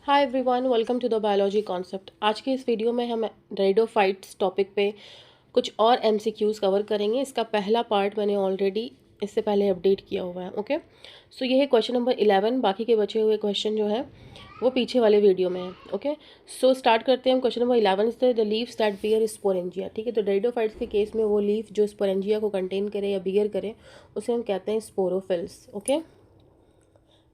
Hi everyone, welcome to the biology concept. आज के इस वीडियो में हम रेडोफाइट्स टॉपिक पे कुछ और एमसीक्यूज़ कवर करेंगे। इसका पहला पार्ट मैंने ऑलरेडी इससे पहले अपडेट किया हुआ है। ओके, सो ये है क्वेश्चन नंबर 11। बाकी के बचे हुए क्वेश्चन जो है वो पीछे वाले वीडियो में है। ओके, सो स्टार्ट करते हैं हम क्वेश्चन नंबर 11 से। The leaves that bear sporangia. ठीक है, तो रेडोफाइट्स के केस में वो लीफ जो स्पोरेंजिया को कंटेन करे या बियर करे उसे हम कहते हैं sporophylls. Okay,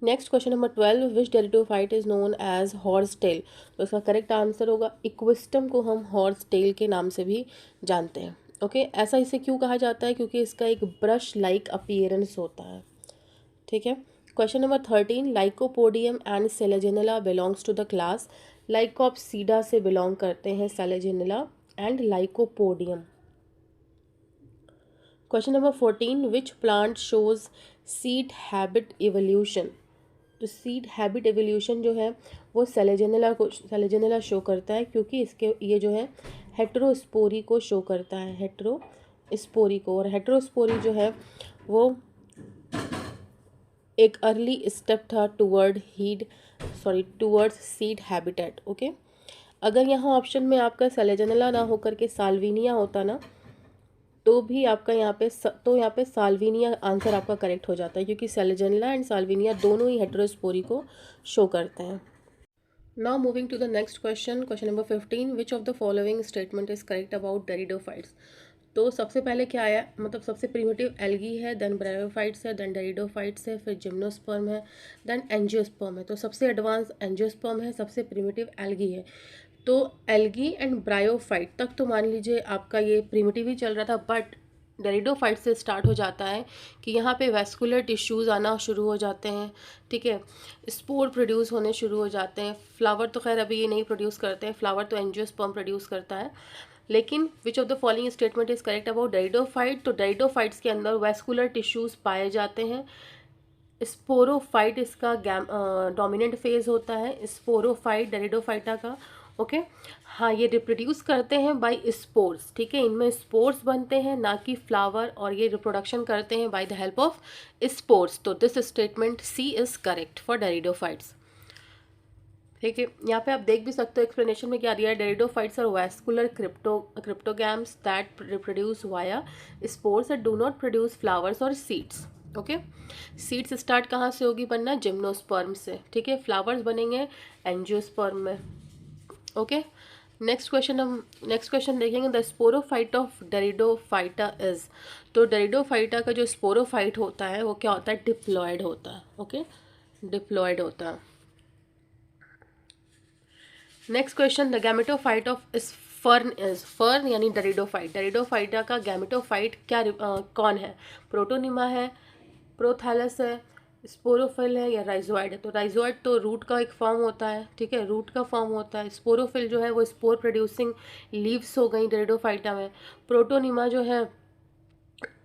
next question number 12, which pteridophyte is known as horse tail. तो इसका करेक्ट आंसर होगा इक्विस्टम को हम हॉर्स टेल के नाम से भी जानते हैं। ओके, ऐसा इसे क्यों कहा जाता है? क्योंकि इसका एक ब्रश लाइक अपीयरेंस होता है। ठीक है, question number 13, lycopodium and selaginella belongs to the class. Lycopsida से बिलोंग करते हैं selaginella and lycopodium. Question number 14, which plant shows seed habit evolution. तो सीड हैबिट एवोल्यूशन जो है वो सेलेजेनेला शो करता है, क्योंकि इसके ये जो है हेट्रोस्पोरी को शो करता है, हेट्रोस्पोरी को। और हेट्रोस्पोरी जो है वो एक अर्ली स्टेप था टूवर्ड्स सीड हैबिटेट। ओके, अगर यहाँ ऑप्शन में आपका सेलेजेनेला ना होकर के साल्विनिया होता ना, तो भी आपका यहाँ पे साल्विनिया आंसर आपका करेक्ट हो जाता है, क्योंकि सेलेजेनेला एंड साल्विनिया दोनों ही हेटेरोस्पोरी को शो करते हैं। Now moving to the next question, question number 15, which of the following statement is correct about pteridophytes. तो सबसे पहले क्या आया, मतलब सबसे प्रिमिटिव एल्गी है, देन ब्रायोफाइट्स है, देन डेरिडोफाइट्स है, फिर जिम्नोस्पर्म है, देन एंजियोस्पर्म है। तो सबसे एडवांस एंजियोस्पर्म है, सबसे प्रिमिटिव एल्गी है। तो एल्गी एंड ब्रायोफाइट तक तो मान लीजिए आपका ये प्रिमिटिव ही चल रहा था, बट डेरिडोफाइट से स्टार्ट हो जाता है कि यहाँ पे वैस्कुलर टिश्यूज़ आना शुरू हो जाते हैं। ठीक है, स्पोर प्रोड्यूस होने शुरू हो जाते हैं। फ्लावर तो खैर अभी ये नहीं प्रोड्यूस करते हैं, फ्लावर तो एंजियोस्पर्म प्रोड्यूस करता है। लेकिन which of the following statement is correct about pteridophyte. तो डेरिडोफाइट्स के अंदर वैस्कुलर टिश्यूज़ पाए जाते हैं। स्पोरोफाइट इसका डोमिनेंट फेज होता है, स्पोरोफाइट डेरिडोफाइटा का। ओके, हाँ, ये रिप्रोड्यूस करते हैं बाय स्पोर्स। ठीक है, इनमें स्पोर्स बनते हैं, ना कि फ्लावर, और ये रिप्रोडक्शन करते हैं by the help of spores. तो this statement C is correct for pteridophytes. ठीक है, यहाँ पे आप देख भी सकते हो एक्सप्लेनेशन में क्या दिया है। Pteridophytes are vascular cryptogams that reproduce via spores and do not produce flowers और सीड्स। ओके, सीड्स स्टार्ट कहाँ से होगी बनना? जिम्नोस्पर्म से। ठीक है, फ्लावर्स बनेंगे एंजियोस्पर्म में। ओके, नेक्स्ट क्वेश्चन देखेंगे, द स्पोरोफाइट ऑफ डेरिडोफाइटा इज। तो डेरिडोफाइटा का जो स्पोरोफाइट होता है वो क्या होता है? डिप्लॉयड होता है। ओके, डिप्लॉयड होता है। Next question, the gametophyte of fern is. Fern यानी डेरिडोफाइट, डेरिडोफाइटा का गैमेटोफाइट क्या कौन है? प्रोटोनिमा है, प्रोथैलस है, स्पोरोफिल है, या राइजोइड है? तो राइजोइड तो रूट का एक फॉर्म होता है। ठीक है, रूट का फॉर्म होता है। स्पोरोफिल जो है वो स्पोर प्रोड्यूसिंग लीव्स हो गई डेरिडोफाइटा में। प्रोटोनिमा जो है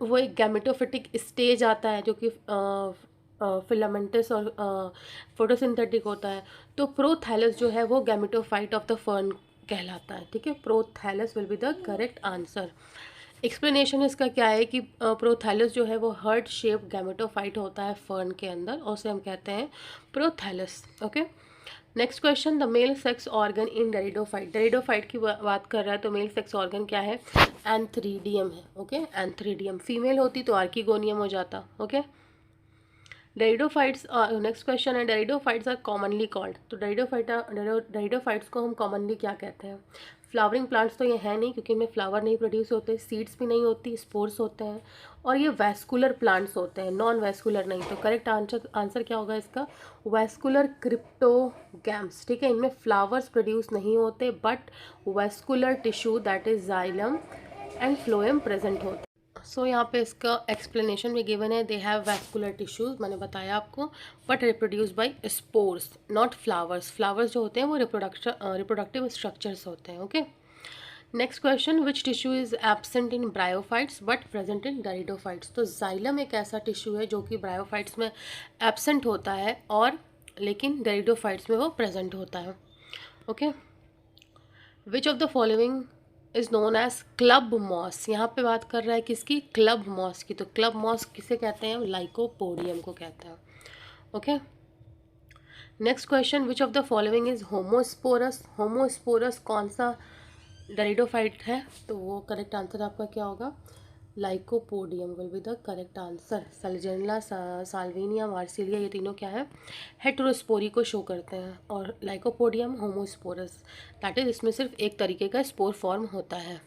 वो एक गैमेटोफिटिक स्टेज आता है, जो कि फिलामेंटस और फोटोसिंथेटिक होता है। तो प्रोथैलस जो है वो गैमेटोफाइट ऑफ द फर्न कहलाता है। ठीक है, prothallus will be the correct answer. Explanation इसका क्या है कि प्रोथैलस जो है वो हार्ट शेप गैमेटोफाइट होता है फर्न के अंदर, और उसे हम कहते हैं prothallus. Okay, next question, the male sex organ in pteridophyte. Pteridophyte की बात कर रहा है, तो मेल सेक्स ऑर्गन क्या है? एंथ्रीडियम है। Okay, antheridium. फीमेल होती तो आर्किगोनियम हो जाता। ओके, डेरिडोफाइट्स, नेक्स्ट क्वेश्चन है, डेरिडोफाइट्स आर कॉमनली कॉल्ड। तो डेरिडोफाइट्स को हम कॉमनली क्या कहते हैं? फ्लावरिंग प्लांट्स तो ये है नहीं, क्योंकि इनमें फ्लावर नहीं प्रोड्यूस होते, सीड्स भी नहीं होती, स्पोर्स होते हैं, और ये वैस्कुलर प्लांट्स होते हैं, नॉन वैस्कुलर नहीं। तो करेक्ट आंसर क्या होगा इसका? Vascular cryptogams. ठीक है, इनमें फ्लावर्स प्रोड्यूस नहीं होते, but vascular tissue that is xylem and phloem present होते हैं। सो यहाँ पे इसका एक्सप्लेनेशन भी गिवन है, दे हैव वैस्कुलर टिश्यूज, मैंने बताया आपको, but reproduce by spores not flowers. Flowers जो होते हैं वो रिप्रोडक्टिव स्ट्रक्चर्स होते हैं। Okay, next question, which tissue is absent in bryophytes but present in pteridophytes. तो जाइलम एक ऐसा टिश्यू है जो कि ब्रायोफाइट्स में एब्सेंट होता है, और लेकिन डेरिडोफाइट्स में वो प्रेजेंट होता है। Okay, which of the following is known as club moss. यहाँ पे बात कर रहा है किसकी? क्लब मॉस की। तो क्लब मॉस किसे कहते हैं? लाइकोपोडियम को कहते हैं। Okay, next question, which of the following is homosporous. Homosporous कौन सा डेरिडोफाइट है? तो वो करेक्ट आंसर आपका क्या होगा? Lycopodium will be the correct answer. Selaginella, salvinia, marsilea, ये तीनों क्या है? हेटेरोस्पोरी को शो करते हैं। और लाइकोपोडियम होमोस्पोरस, दैट इज इसमें सिर्फ एक तरीके का स्पोर फॉर्म होता है।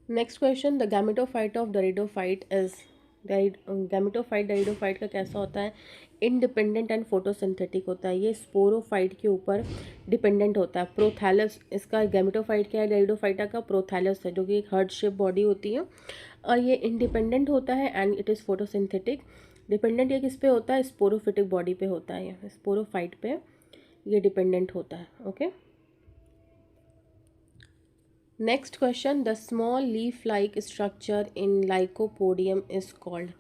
Next question, the gametophyte of pteridophyte is. Gametophyte pteridophyte का कैसा होता है? इंडिपेंडेंट एंड फोटोसिंथेटिक होता है। ये स्पोरोफाइट के ऊपर डिपेंडेंट होता है। प्रोथैलस, इसका गैमेटोफाइट क्या है? डरिडोफाइटा का प्रोथैलस है, जो कि एक हार्ट शेप बॉडी होती है। और ये इंडिपेंडेंट होता है and it is photosynthetic. Dependent ये किस पे होता है? स्पोरोफिटिक बॉडी पे होता है, ये स्पोरोफाइट पे ये डिपेंडेंट होता है। Okay, next question, the small leaf like structure in lycopodium is called.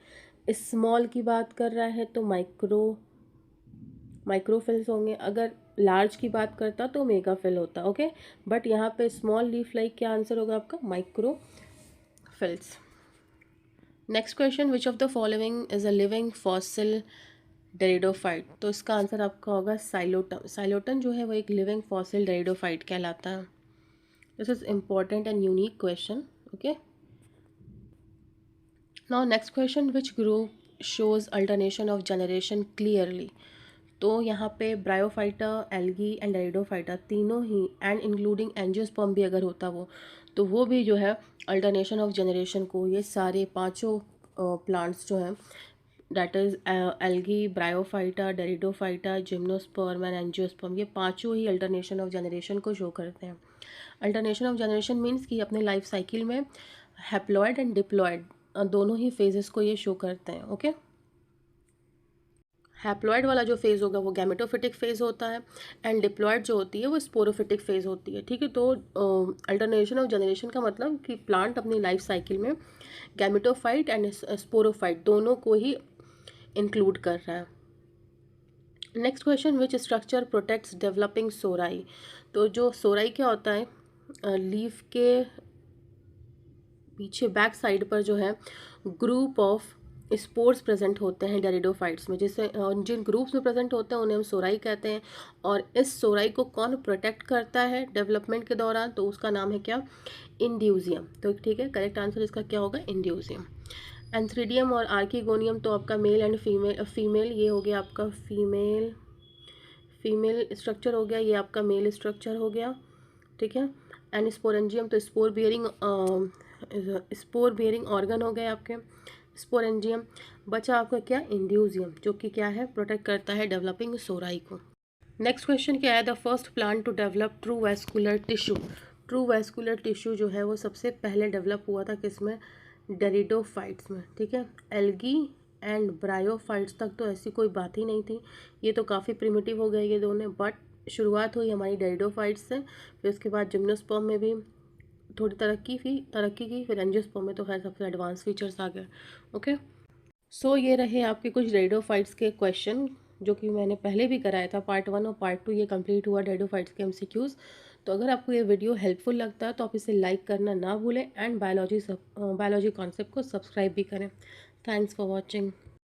Small की बात कर रहा है तो माइक्रोफिल्स होंगे। अगर लार्ज की बात करता तो मेगाफिल होता। ओके, बट यहाँ पे स्मॉल लीफ लाइक क्या आंसर होगा आपका? Microphylls. Next question, which of the following is a living fossil pteridophyte. तो इसका आंसर आपका होगा साइलोटन। साइलोटन जो है वो एक लिविंग फॉसिल डेरिडोफाइट कहलाता है। This is important and unique question. Okay, now next question, which group shows alternation of generation clearly। तो यहाँ पे ब्रायोफाइटा, एल्गी एंड डेरिडोफाइटा तीनों ही, एंड इंक्लूडिंग एंजियोस्पर्म भी अगर होता वो भी जो है अल्टरनेशन ऑफ जनरेशन को, ये सारे पांचों प्लांट्स जो हैं, that is algae, bryophyta, pteridophyta, gymnosperm and angiosperm, ये पांचों ही अल्टरनेशन ऑफ जनरेशन को शो करते हैं। अल्टरनेशन ऑफ जनरेशन मीन्स कि अपने लाइफ साइकिल में हैप्लॉयड एंड डिप्लॉयड दोनों ही फेजेस को ये शो करते हैं। ओके, हैप्लॉयड वाला जो फेज़ होगा वो गैमेटोफिटिक फेज़ होता है, एंड डिप्लॉयड जो होती है वो स्पोरोफिटिक फेज़ होती है। ठीक है, तो अल्टरनेशन ऑफ जनरेशन का मतलब कि प्लांट अपनी लाइफ साइकिल में गैमेटोफाइट एंड स्पोरोफाइट दोनों को ही इंक्लूड कर रहा है। Next question, which structure protects developing sori. तो जो सोराई क्या होता है? लीफ के पीछे बैक साइड पर जो है ग्रुप ऑफ स्पोर्स प्रेजेंट होते हैं डेरिडोफाइट्स में, जिससे जिन ग्रुप्स में प्रेजेंट होते हैं उन्हें हम सोराई कहते हैं। और इस सोराई को कौन प्रोटेक्ट करता है डेवलपमेंट के दौरान? तो उसका नाम है क्या? इंड्यूजियम। तो ठीक है, करेक्ट आंसर इसका क्या होगा? इंड्यूजियम। एंथ्रीडियम और आर्किगोनियम तो आपका मेल एंड फीमेल ये हो गया आपका फीमेल स्ट्रक्चर हो गया, ये आपका मेल स्ट्रक्चर हो गया। ठीक है, एंड स्पोरेंजियम तो स्पोर बियरिंग ऑर्गन हो गए आपके। स्पोरेंजियम बचा आपका क्या? इंड्यूजियम, जो कि क्या है? प्रोटेक्ट करता है डेवलपिंग सोराई को। नेक्स्ट क्वेश्चन क्या है? The first plant to develop true vascular tissue. True vascular tissue जो है वो सबसे पहले डेवलप हुआ था किसमें? डेरिडोफाइट्स में। ठीक है, एल्गी एंड ब्रायोफाइट्स तक तो ऐसी कोई बात ही नहीं थी, ये तो काफ़ी प्रिमिटिव हो गए ये दोनों। बट शुरुआत हुई हमारी डेरिडोफाइट्स से, फिर उसके बाद जिम्नोस्पर्म में भी थोड़ी तरक्की की, फिर एंजियोस्पर्म में तो खैर सबसे एडवांस फीचर्स आ गए। ओके, सो ये रहे आपके कुछ डेरिडोफाइट्स के क्वेश्चन, जो कि मैंने पहले भी कराया था। पार्ट 1 और पार्ट 2 ये कंप्लीट हुआ डेरिडोफाइट्स के MCQs। तो अगर आपको ये वीडियो हेल्पफुल लगता है तो आप इसे लाइक करना ना भूलें, एंड बायोलॉजी कॉन्सेप्ट को सब्सक्राइब भी करें। Thanks for watching.